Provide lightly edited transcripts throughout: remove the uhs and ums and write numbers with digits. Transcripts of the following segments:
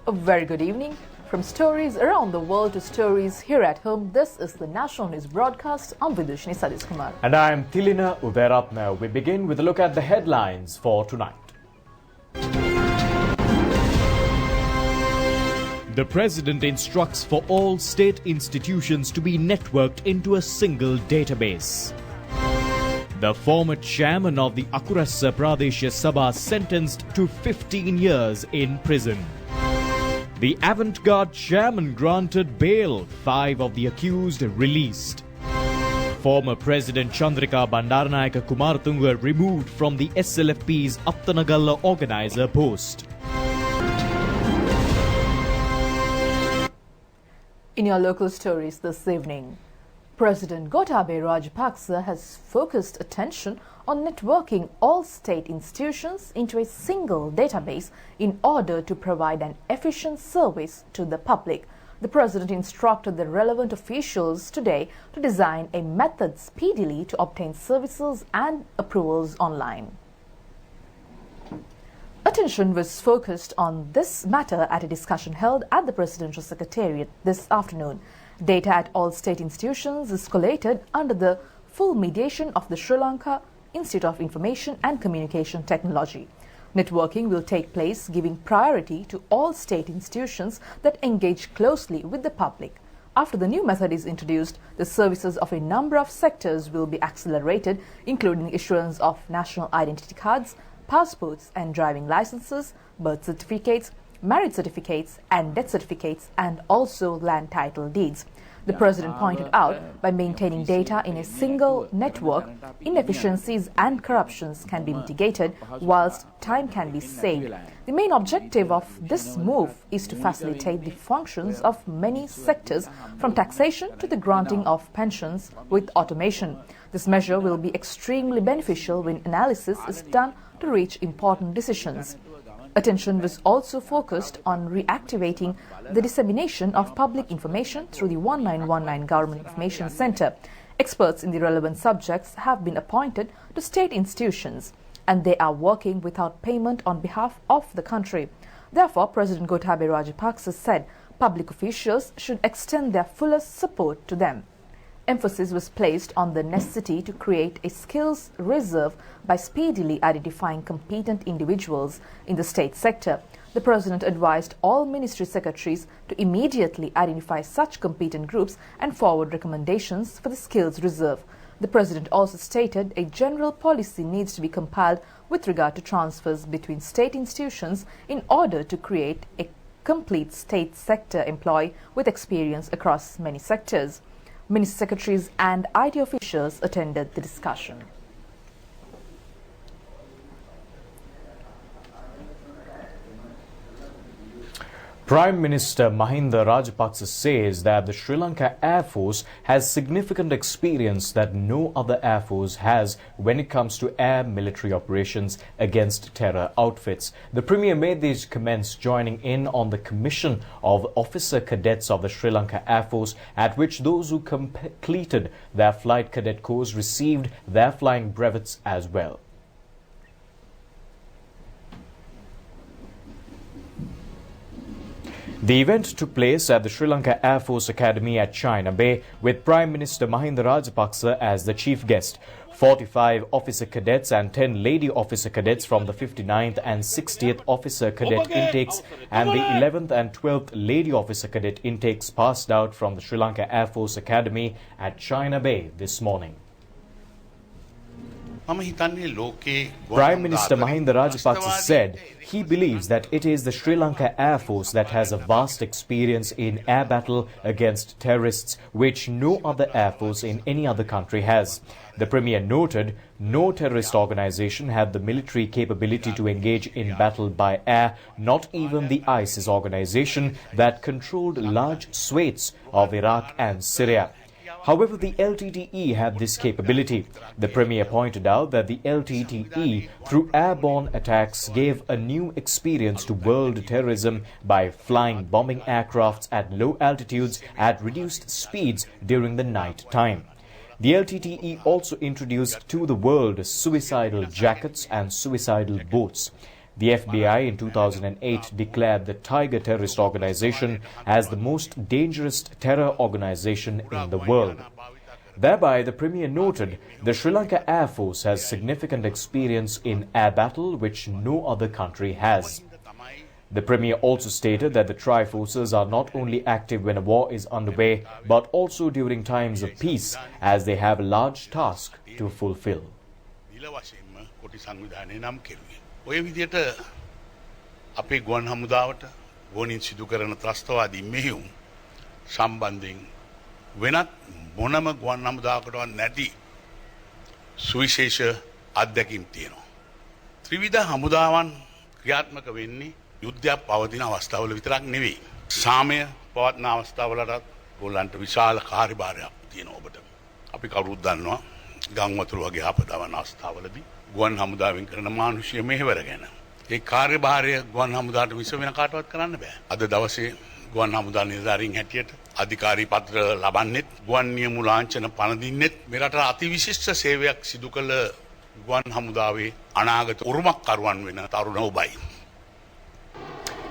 A very good evening. From stories around the world to stories here at home, this is the National News Broadcast. I'm Vidushni Sadish Kumar. And I'm Tilina Udayaratna. We begin with a look at the headlines for tonight. The President instructs for all state institutions to be networked into a single database. The former chairman of the Akurasa Pradesha Sabha sentenced to 15 years in prison. The avant-garde chairman granted bail, 5 of the accused released. Former President Chandrika Bandaranayake Kumaratunga removed from the SLFP's Aptanagalla organizer post. In your local stories this evening, President Gotabaya Rajapaksa has focused attention on networking all state institutions into a single database in order to provide an efficient service to the public. The President instructed the relevant officials today to design a method speedily to obtain services and approvals online. Attention was focused on this matter at a discussion held at the Presidential Secretariat this afternoon. Data at all state institutions is collated under the full mediation of the Sri Lanka Institute of Information and Communication Technology. Networking will take place giving priority to all state institutions that engage closely with the public. After the new method is introduced, the services of a number of sectors will be accelerated, including issuance of national identity cards, passports and driving licenses, birth certificates, marriage certificates and death certificates, and also land title deeds. The President pointed out, by maintaining data in a single network, inefficiencies and corruptions can be mitigated whilst time can be saved. The main objective of this move is to facilitate the functions of many sectors, from taxation to the granting of pensions, with automation. This measure will be extremely beneficial when analysis is done to reach important decisions. Attention was also focused on reactivating the dissemination of public information through the 1919 Government Information Centre. Experts in the relevant subjects have been appointed to state institutions, and they are working without payment on behalf of the country. Therefore, President Gotabaya Rajapaksa said public officials should extend their fullest support to them. Emphasis was placed on the necessity to create a skills reserve by speedily identifying competent individuals in the state sector. The President advised all ministry secretaries to immediately identify such competent groups and forward recommendations for the skills reserve. The President also stated a general policy needs to be compiled with regard to transfers between state institutions in order to create a complete state sector employee with experience across many sectors. Ministry secretaries and IT officials attended the discussion. Prime Minister Mahinda Rajapaksa says that the Sri Lanka Air Force has significant experience that no other Air Force has when it comes to air military operations against terror outfits. The Premier made these comments joining in on the commission of officer cadets of the Sri Lanka Air Force, at which those who completed their flight cadet course received their flying brevets as well. The event took place at the Sri Lanka Air Force Academy at China Bay, with Prime Minister Mahinda Rajapaksa as the chief guest. 45 officer cadets and 10 lady officer cadets from the 59th and 60th officer cadet intakes and the 11th and 12th lady officer cadet intakes passed out from the Sri Lanka Air Force Academy at China Bay this morning. Prime Minister Mahinda Rajapaksa said he believes that it is the Sri Lanka Air Force that has a vast experience in air battle against terrorists, which no other air force in any other country has. The Premier noted no terrorist organization had the military capability to engage in battle by air, not even the ISIS organization that controlled large swathes of Iraq and Syria. However, the LTTE had this capability. The Premier pointed out that the LTTE, through airborne attacks, gave a new experience to world terrorism by flying bombing aircrafts at low altitudes at reduced speeds during the night time. The LTTE also introduced to the world suicidal jackets and suicidal boats. The FBI in 2008 declared the Tiger terrorist organization as the most dangerous terror organization in the world. Thereby, the Premier noted the Sri Lanka Air Force has significant experience in air battle which no other country has. The Premier also stated that the Tri-Forces are not only active when a war is underway but also during times of peace, as they have a large task to fulfill. ඔය විදියට අපේ ගුවන් හමුදාවට ගුවනින් සිදු කරන ත්‍රස්තවාදී මෙහෙයුම් සම්බන්ධයෙන් වෙනත් මොනම ගුවන් හමුදාවකටවත් නැති සුවිශේෂ අත්දැකීම් තියෙනවා. ත්‍රිවිධ හමුදාවන් ක්‍රියාත්මක වෙන්නේ යුද්ධයක් පවතින අවස්ථාවල විතරක් නෙවෙයි. සාමය පවත්න අවස්ථාවලටත් ගෝලන්ට විශාල කාර්යභාරයක් තියෙනවා ඔබට. අපි කවුරුත් දන්නවා ගම් වතුර වගේ ආපදාවන අවස්ථාවලදී ගුවන් හමුදාවෙන් කරන මානුෂීය මෙහෙවර ගැන. ඒ කාර්යභාරය ගුවන් හමුදාට විස වෙන කාටවත් කරන්න බෑ. අද දවසේ ගුවන් හමුදා නිලධාරීන් හැටියට අධිකාරී පත්‍ර ලබන්නෙත් ගුවන් නියම ලාංඡන පණ දින්නෙත් මේ රටට අතිවිශිෂ්ට සේවයක් සිදු කළ ගුවන් හමුදාවේ අනාගත උරුමකරුවන් වෙන තරුණ ඔබයි.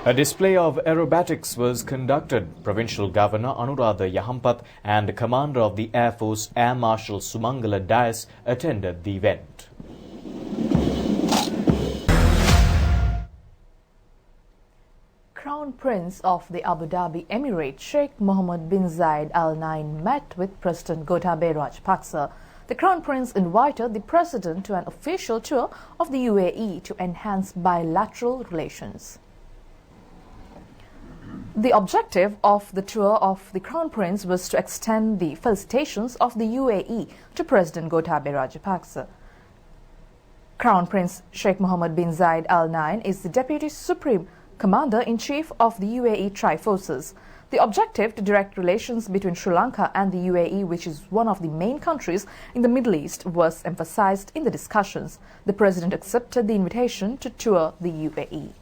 A display of aerobatics was conducted. Provincial Governor Anuradha Yahampath and Commander of the Air Force Air Marshal Sumangala Dias attended the event. Crown Prince of the Abu Dhabi Emirate Sheikh Mohammed bin Zayed Al Nahyan met with President Gotabaya Rajapaksa. The Crown Prince invited the President to an official tour of the UAE to enhance bilateral relations. The objective of the tour of the Crown Prince was to extend the felicitations of the UAE to President Gotabaya Rajapaksa. Crown Prince Sheikh Mohammed bin Zayed Al Nahyan is the Deputy Supreme Commander-in-Chief of the UAE Tri-Forces. The objective to direct relations between Sri Lanka and the UAE, which is one of the main countries in the Middle East, was emphasized in the discussions. The President accepted the invitation to tour the UAE.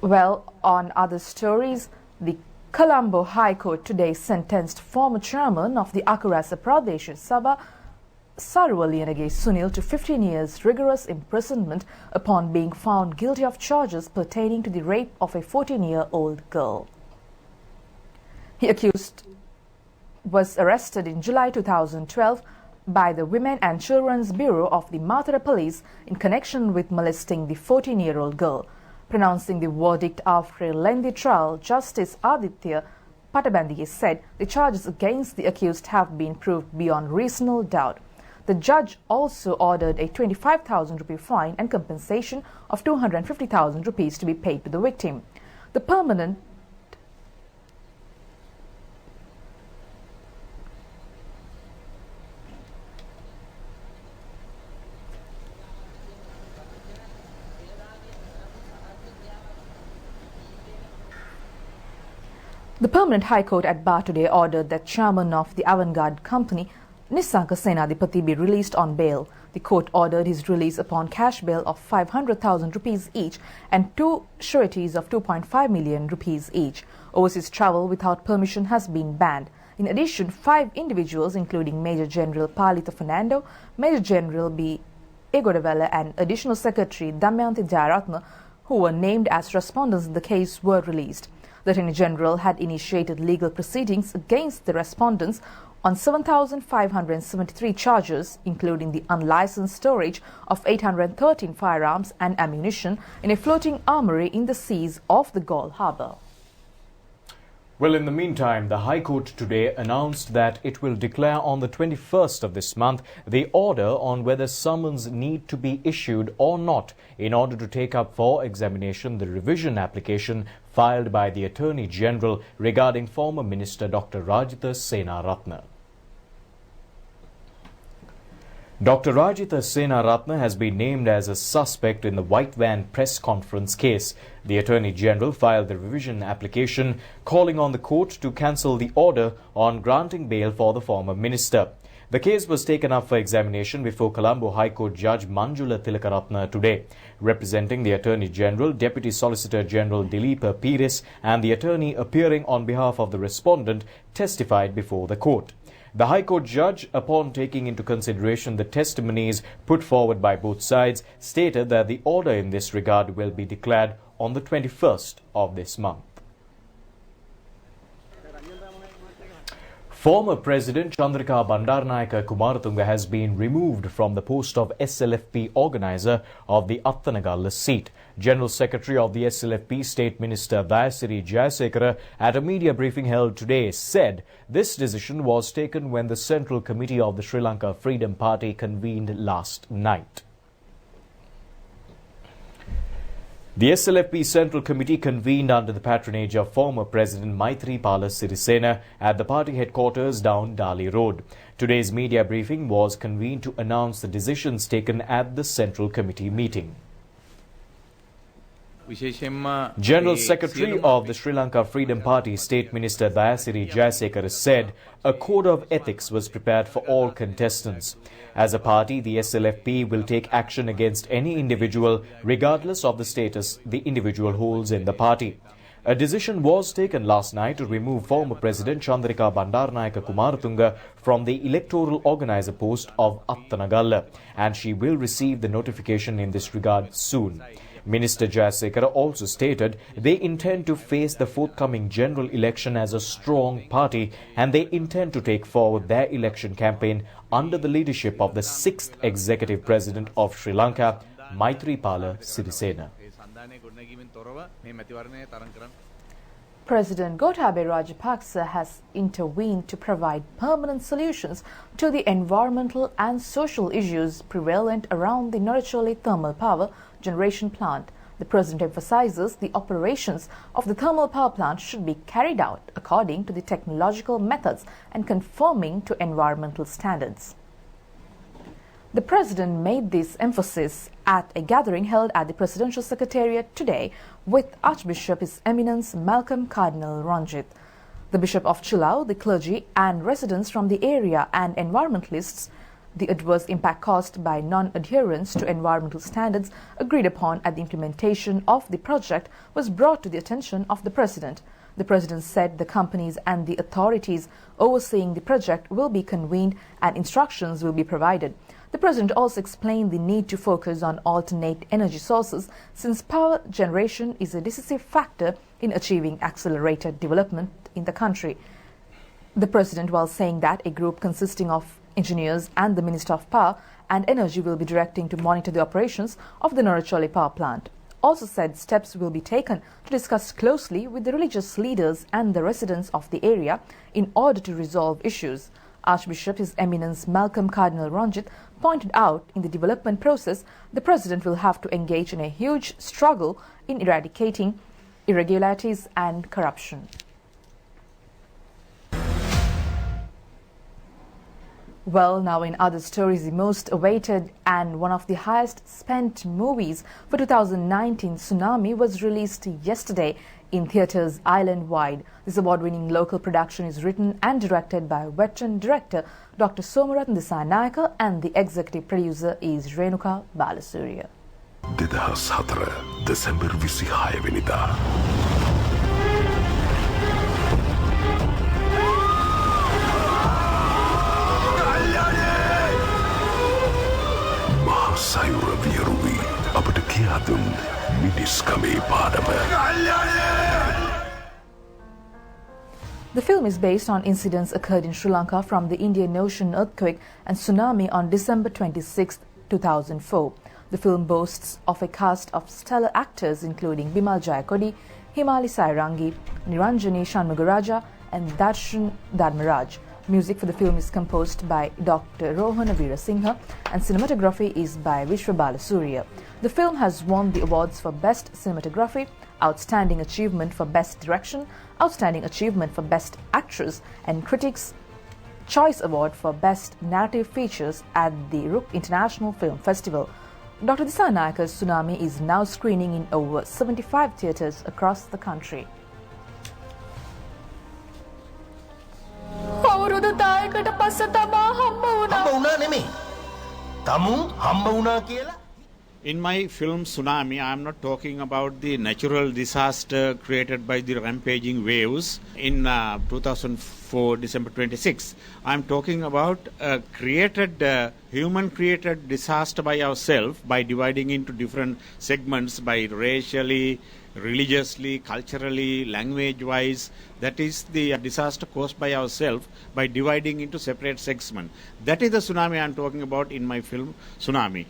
Well, on other stories, the Colombo High Court today sentenced former chairman of the Akurasa Pradesh Sabha, Saruvaliyanage Sunil, to 15 years rigorous imprisonment upon being found guilty of charges pertaining to the rape of a 14-year-old girl. He accused was arrested in July 2012 by the Women and Children's Bureau of the Mathura Police in connection with molesting the 14-year-old girl. Pronouncing the verdict after a lengthy trial, Justice Aditya Patabandhi said the charges against the accused have been proved beyond reasonable doubt. The judge also ordered a 25,000 rupee fine and compensation of 250,000 rupees to be paid to the victim. The permanent High Court at Bar today ordered that chairman of the avant-garde company, Nisanka Senadipati, be released on bail. The court ordered his release upon cash bail of 500,000 rupees each and two sureties of 2.5 million rupees each. Overseas travel without permission has been banned. In addition, 5 individuals, including Major General Palita Fernando, Major General B. Egodavella and Additional Secretary Damayanti Jayaratna, who were named as respondents in the case, were released. The Attorney General had initiated legal proceedings against the respondents on 7,573 charges, including the unlicensed storage of 813 firearms and ammunition in a floating armory in the seas off the Galle harbour. Well, in the meantime, the High Court today announced that it will declare on the 21st of this month the order on whether summons need to be issued or not in order to take up for examination the revision application filed by the Attorney General regarding former Minister Dr. Rajitha Senaratne. Dr. Rajitha Senaratne has been named as a suspect in the White Van press conference case. The Attorney General filed the revision application calling on the court to cancel the order on granting bail for the former minister. The case was taken up for examination before Colombo High Court Judge Manjula Tilakaratne today. Representing the Attorney General, Deputy Solicitor General Dileepa Pires and the attorney appearing on behalf of the respondent testified before the court. The High Court judge, upon taking into consideration the testimonies put forward by both sides, stated that the order in this regard will be declared on the 21st of this month. Former President Chandrika Bandaranaike Kumaratunga has been removed from the post of SLFP organizer of the Attanagalla seat. General Secretary of the SLFP State Minister Dayasiri Jayasekara, at a media briefing held today, said this decision was taken when the Central Committee of the Sri Lanka Freedom Party convened last night. The SLFP Central Committee convened under the patronage of former President Maithripala Sirisena at the party headquarters down Dali Road. Today's media briefing was convened to announce the decisions taken at the Central Committee meeting. General Secretary of the Sri Lanka Freedom Party, State Minister Dayasiri Jayasekara, said a code of ethics was prepared for all contestants. As a party, the SLFP will take action against any individual, regardless of the status the individual holds in the party. A decision was taken last night to remove former President Chandrika Bandaranaike Kumaratunga from the electoral organizer post of Attanagalla, and she will receive the notification in this regard soon. Minister Jayasekara also stated they intend to face the forthcoming general election as a strong party, and they intend to take forward their election campaign under the leadership of the 6th Executive President of Sri Lanka, Maithripala Sirisena. President Gotabaya Rajapaksa has intervened to provide permanent solutions to the environmental and social issues prevalent around the Noracholi thermal power generation plant. The President emphasizes the operations of the thermal power plant should be carried out according to the technological methods and conforming to environmental standards. The President made this emphasis at a gathering held at the Presidential Secretariat today with Archbishop His Eminence Malcolm Cardinal Ranjit. The Bishop of Chilau, the clergy and residents from the area and environmentalists, the adverse impact caused by non-adherence to environmental standards agreed upon at the implementation of the project was brought to the attention of the President. The President said the companies and the authorities overseeing the project will be convened and instructions will be provided. The President also explained the need to focus on alternate energy sources since power generation is a decisive factor in achieving accelerated development in the country. The President, while saying that a group consisting of engineers and the Minister of Power and Energy will be directing to monitor the operations of the Noracholi power plant, also said steps will be taken to discuss closely with the religious leaders and the residents of the area in order to resolve issues. Archbishop His Eminence Malcolm Cardinal Ranjit pointed out in the development process, the President will have to engage in a huge struggle in eradicating irregularities and corruption. Well, now in other stories, the most awaited and one of the highest spent movies for 2019, Tsunami, was released yesterday in theatres island-wide. This award-winning local production is written and directed by veteran director Dr. Somarathan Disanayake, and the executive producer is Renuka Balasuriya. 2004 December 26 වෙනිදා සයුර වියරුවී අපට කියා දුන් මිනිස්කමේ පාඩම. The film is based on incidents occurred in Sri Lanka from the Indian Ocean earthquake and tsunami on December 26, 2004. The film boasts of a cast of stellar actors including Bimal Jayakodi, Himali Sairangi, Niranjani Shanmugaraja and Darshan Dharmaraj. Music for the film is composed by Dr. Rohana Veerasinghe and cinematography is by Vishwa Balasuriya. The film has won the awards for Best Cinematography, Outstanding Achievement for Best Direction, Outstanding Achievement for Best Actress and Critics' Choice Award for Best Narrative Features at the RUP International Film Festival. Dr. Disanayake's Tsunami is now screening in over 75 theatres across the country. In my film Tsunami, I am not talking about the natural disaster created by the rampaging waves in 2004, December 26. I am talking about human-created disaster by ourselves by dividing into different segments by racially, religiously, culturally, language-wise. That is the disaster caused by ourselves by dividing into separate segments. That is the tsunami I am talking about in my film Tsunami.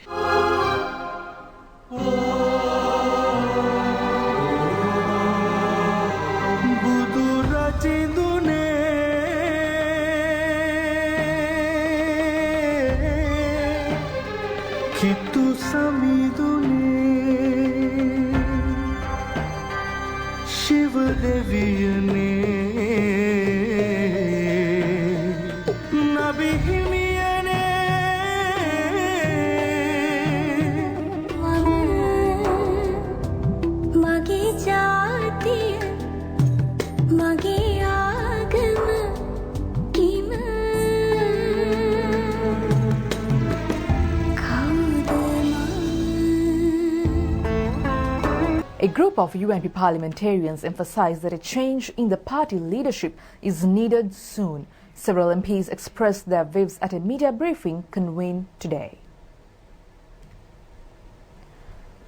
A group of UNP parliamentarians emphasized that a change in the party leadership is needed soon. Several MPs expressed their views at a media briefing convened today.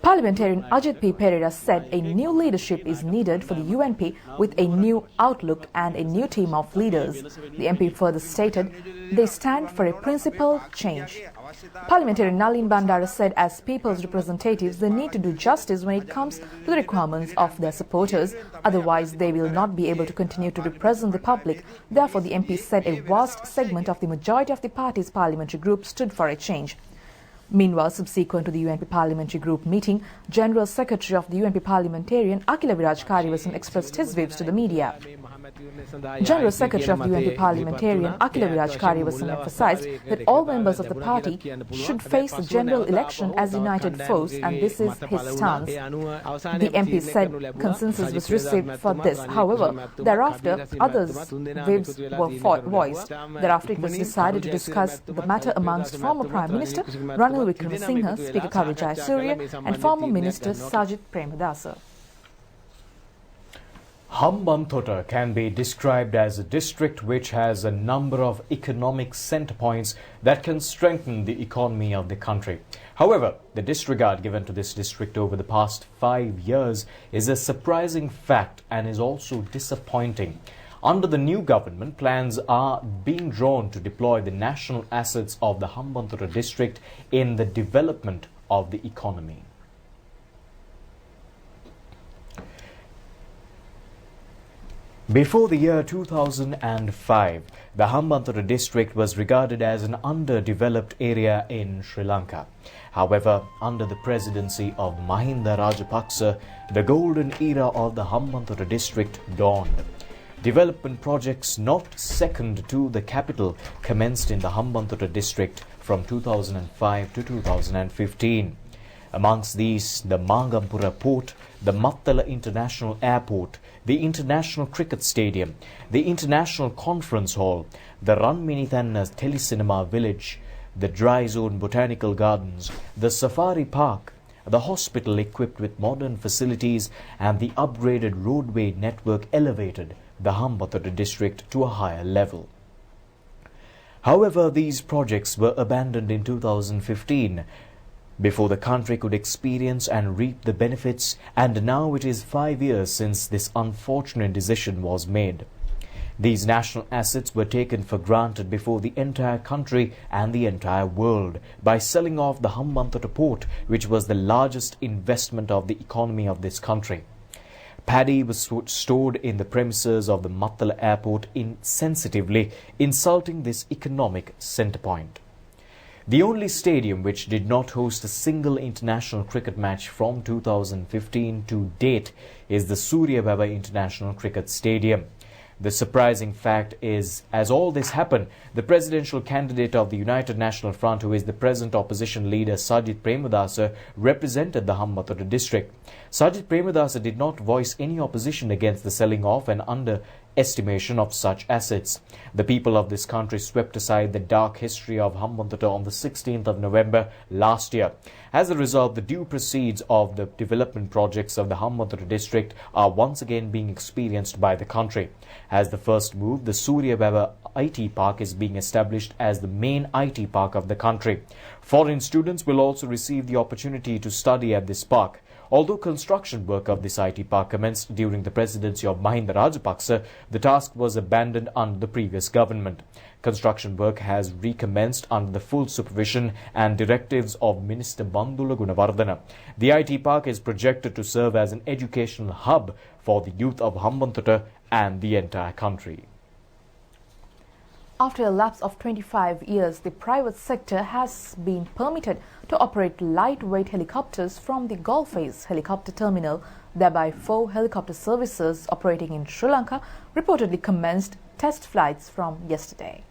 Parliamentarian Ajit P. Pereira said a new leadership is needed for the UNP with a new outlook and a new team of leaders. The MP further stated they stand for a principled change. Parliamentarian Nalin Bandara said as people's representatives they need to do justice when it comes to the requirements of their supporters, otherwise they will not be able to continue to represent the public. Therefore, the MP said a vast segment of the majority of the party's parliamentary group stood for a change. Meanwhile, subsequent to the UNP Parliamentary Group meeting, General Secretary of the UNP Parliamentarian Akila Viraj Karivasan expressed his views to the media. General Secretary of the UNP Parliamentarian Akila Viraj Karivasan emphasized that all members of the party should face the general election as united foes, and this is his stance. The MP said consensus was received for this. However, thereafter, others' views were voiced. Thereafter, it was decided to discuss the matter amongst former Prime Minister Ranil Wickremesinghe, Speaker Kavi Jayasuriya and former Minister Sajith Premadasa. Hambantota can be described as a district which has a number of economic centre points that can strengthen the economy of the country. However, the disregard given to this district over the past 5 years is a surprising fact and is also disappointing. Under the new government, plans are being drawn to deploy the national assets of the Hambantota district in the development of the economy. Before the year 2005, the Hambantota district was regarded as an underdeveloped area in Sri Lanka. However, under the presidency of Mahinda Rajapaksa, the golden era of the Hambantota district dawned. Development projects not second to the capital commenced in the Hambantota district from 2005 to 2015. Amongst these, the Mangampura port, the Mattala International Airport, the International Cricket Stadium, the International Conference Hall, the Ranminithanna Telecinema Village, the Dry Zone Botanical Gardens, the Safari Park, the hospital equipped with modern facilities and the upgraded roadway network elevated the Hambantota district to a higher level. However, these projects were abandoned in 2015 before the country could experience and reap the benefits, and now it is 5 years since this unfortunate decision was made. These national assets were taken for granted before the entire country and the entire world by selling off the Hambantota port, which was the largest investment of the economy of this country. Paddy was stored in the premises of the Mattala airport insensitively, insulting this economic centre point. The only stadium which did not host a single international cricket match from 2015 to date is the Surya Baba International Cricket Stadium. The surprising fact is, as all this happened, the presidential candidate of the United National Front, who is the present opposition leader Sajith Premadasa, represented the Hambantota district. Sajith Premadasa did not voice any opposition against the selling off, and under estimation of such assets. The people of this country swept aside the dark history of Hambantota on the 16th of November last year. As a result, the due proceeds of the development projects of the Hambantota district are once again being experienced by the country. As the first move, the Surya Baba IT Park is being established as the main IT park of the country. Foreign students will also receive the opportunity to study at this park. Although construction work of this IT park commenced during the presidency of Mahinda Rajapaksa, the task was abandoned under the previous government. Construction work has recommenced under the full supervision and directives of Minister Bandula Gunawardena. The IT park is projected to serve as an educational hub for the youth of Hambantota and the entire country. After a lapse of 25 years, the private sector has been permitted to operate lightweight helicopters from the Gulf's helicopter terminal. Thereby, 4 helicopter services operating in Sri Lanka reportedly commenced test flights from yesterday.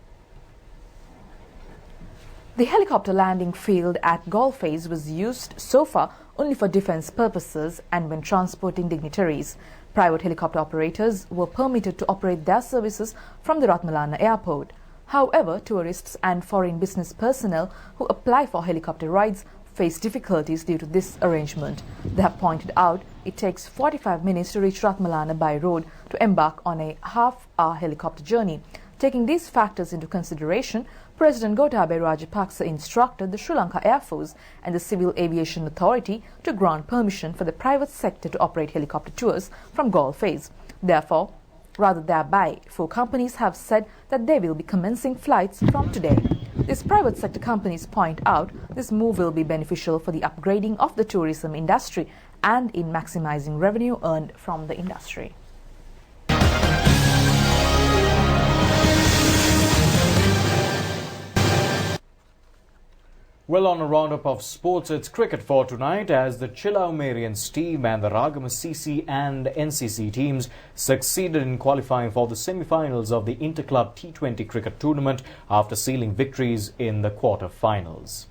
The helicopter landing field at Gulf's was used so far only for defence purposes and when transporting dignitaries. Private helicopter operators were permitted to operate their services from the Ratmalana airport. However, tourists and foreign business personnel who apply for helicopter rides face difficulties due to this arrangement. They have pointed out it takes 45 minutes to reach Ratmalana by road to embark on a half-hour helicopter journey. Taking these factors into consideration, President Gotabaya Rajapaksa instructed the Sri Lanka Air Force and the Civil Aviation Authority to grant permission for the private sector to operate helicopter tours from Gulf's. Thereby, 4 companies have said that they will be commencing flights from today. These private sector companies point out this move will be beneficial for the upgrading of the tourism industry and in maximizing revenue earned from the industry. Well, on a roundup of sports, it's cricket for tonight as the Chilaumerians team and the Ragama CC and NCC teams succeeded in qualifying for the semi-finals of the Interclub T20 cricket tournament after sealing victories in the quarter-finals.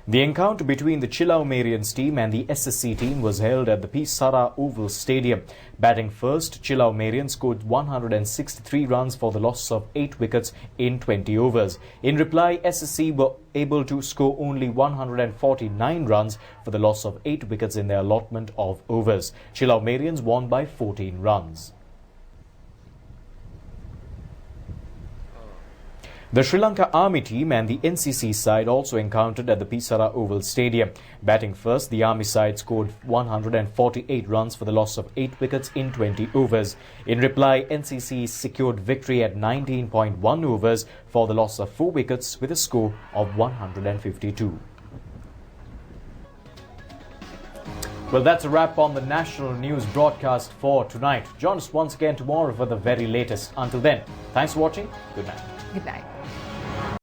The encounter between the Chilaumerians team and the SSC team was held at the Pisara Oval Stadium. Batting first, Chilaumerians scored 163 runs for the loss of 8 wickets in 20 overs. In reply, SSC were able to score only 149 runs for the loss of 8 wickets in their allotment of overs. Chilaumerians won by 14 runs. The Sri Lanka Army team and the NCC side also encountered at the Pisara Oval Stadium. Batting first, the Army side scored 148 runs for the loss of 8 wickets in 20 overs. In reply, NCC secured victory at 19.1 overs for the loss of 4 wickets with a score of 152. Well, that's a wrap on the national news broadcast for tonight. Join us once again tomorrow for the very latest. Until then, thanks for watching. Good night. Good night.